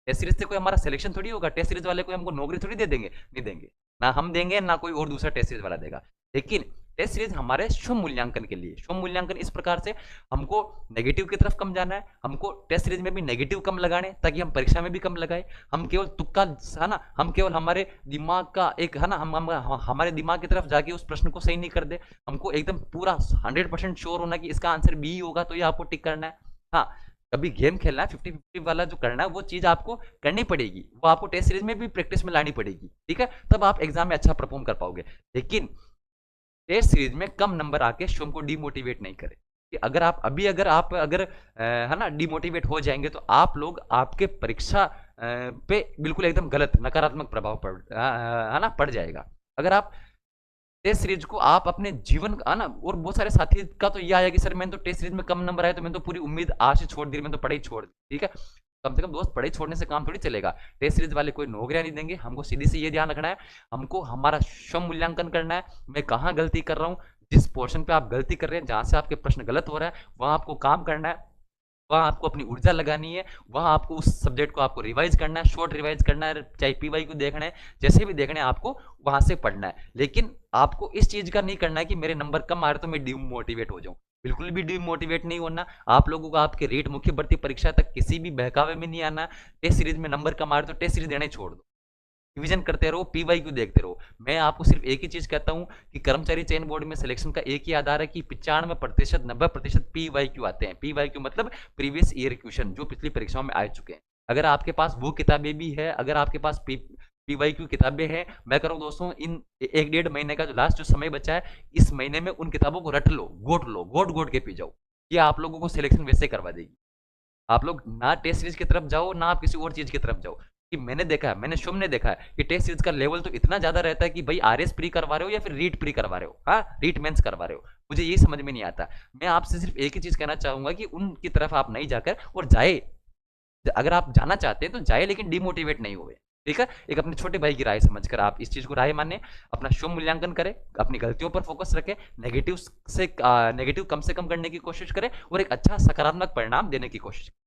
Test series से कोई हमारा सिलेक्शन थोड़ी होगा, टेस्ट सीरीज वाले कोई हमको नौकरी थोड़ी दे देंगे, नहीं देंगे, ना हम देंगे ना कोई और दूसरा टेस्ट सीरीज वाला देगा। लेकिन टेस्ट सीरीज हमारे स्व मूल्यांकन के लिए, स्व मूल्यांकन इस प्रकार से हमको नेगेटिव की तरफ कम जाना है, हमको टेस्ट सीरीज में भी नेगेटिव कम लगाने ताकि हम परीक्षा में भी कम लगाए, हम केवल तुक्का है ना, हम केवल हमारे दिमाग का एक है ना, हम हमारे दिमाग की तरफ जाके उस प्रश्न को सही नहीं कर दे, हमको एकदम पूरा 100% श्योर होना कि इसका आंसर बी होगा तो ये आपको टिक करना है। हाँ, कभी गेम खेलना है 50-50 वाला जो करना है वो चीज आपको करनी पड़ेगी, वो आपको टेस्ट सीरीज में भी प्रैक्टिस में लानी पड़ेगी, ठीक है, तब आप एग्जाम में अच्छा परफॉर्म कर पाओगे। लेकिन टेस्ट सीरीज में कम नंबर आके स्वयं को डिमोटिवेट नहीं करें कि अगर आप अभी अगर है ना डिमोटिवेट हो जाएंगे तो आप लोग आपके परीक्षा पे बिल्कुल एकदम गलत नकारात्मक प्रभाव है ना पड़ जाएगा। अगर आप टेस्ट सीरीज को आप अपने जीवन का ना, और बहुत सारे साथी का तो ये आया कि सर मैंने तो टेस्ट सीरीज में कम नंबर आए तो मैंने तो पूरी उम्मीद आज से छोड़ दी, मैंने तो पढ़ाई छोड़ दी, ठीक है, कम से कम दोस्त पढ़ाई छोड़ने से काम थोड़ी चलेगा। टेस्ट सीरीज वाले कोई नौकरियां नहीं देंगे, हमको सीधी से ये ध्यान रखना है, हमको हमारा स्वयं मूल्यांकन करना है, मैं कहाँ गलती कर रहा हूँ, जिस पोर्शन पे आप गलती कर रहे हैं, जहां से आपके प्रश्न गलत हो रहा है वहां आपको काम करना है, वहां आपको अपनी ऊर्जा लगानी है, वहां आपको उस सब्जेक्ट को आपको रिवाइज करना है, शॉर्ट रिवाइज करना है, चाहे पीवाई को देखना है, जैसे भी देखना है आपको वहां से पढ़ना है। लेकिन आपको इस चीज का नहीं करना है कि मेरे नंबर कम आ रहे तो मैं डिमोटिवेट हो जाऊं, बिल्कुल भी डिमोटिवेट नहीं होना। आप लोगों को आपके रेट मुख्य भर्ती परीक्षा तक किसी भी बहकावे में नहीं आना। टेस्ट सीरीज में नंबर कम आ रहे तो टेस्ट सीरीज देना ही छोड़ दो, रिवीजन करते रहो, पीवाई क्यू देखते रहो। मैं आपको सिर्फ एक ही चीज कहता हूं कि कर्मचारी चयन बोर्ड में सिलेक्शन का एक ही आधार है कि 95% 90% पीवाई क्यू आते हैं। पीवाई क्यू मतलब प्रीवियस ईयर क्वेश्चन जो पिछली परीक्षाओं में आ चुके हैं। अगर आपके पास वो किताबें भी है, अगर आपके पास पीवाई क्यू किताबें हैं, मैं कह रहा हूं दोस्तों इन 1-1.5 महीने का जो लास्ट जो समय बचा है, इस महीने में उन किताबों को रट लो, गोट गोट के पी जाओ, ये आप लोगों को सिलेक्शन वैसे करवा देगी। आप लोग ना टेस्ट सीरीज की तरफ जाओ ना आप किसी और चीज की तरफ जाओ, कि मैंने देखा है, मैंने शुभ ने देखा है कि टेस्ट सीरीज का लेवल तो इतना ज्यादा रहता है कि भाई आरएस प्री करवा रहे हो या फिर रीट प्री करवा रहे हो, हाँ रीट मेंस करवा रहे हो, मुझे ये समझ में नहीं आता। मैं आपसे सिर्फ एक ही चीज कहना चाहूंगा कि उनकी तरफ आप नहीं जाकर, और जाए अगर आप जाना चाहते हैं तो जाए, लेकिन डिमोटिवेट नहीं हुए, ठीक है। एक अपने छोटे भाई की राय समझकर आप इस चीज को राय माने, अपना स्व मूल्यांकन करें, अपनी गलतियों पर फोकस रखें, नेगेटिव कम से कम करने की कोशिश करें और एक अच्छा सकारात्मक परिणाम देने की कोशिश करें।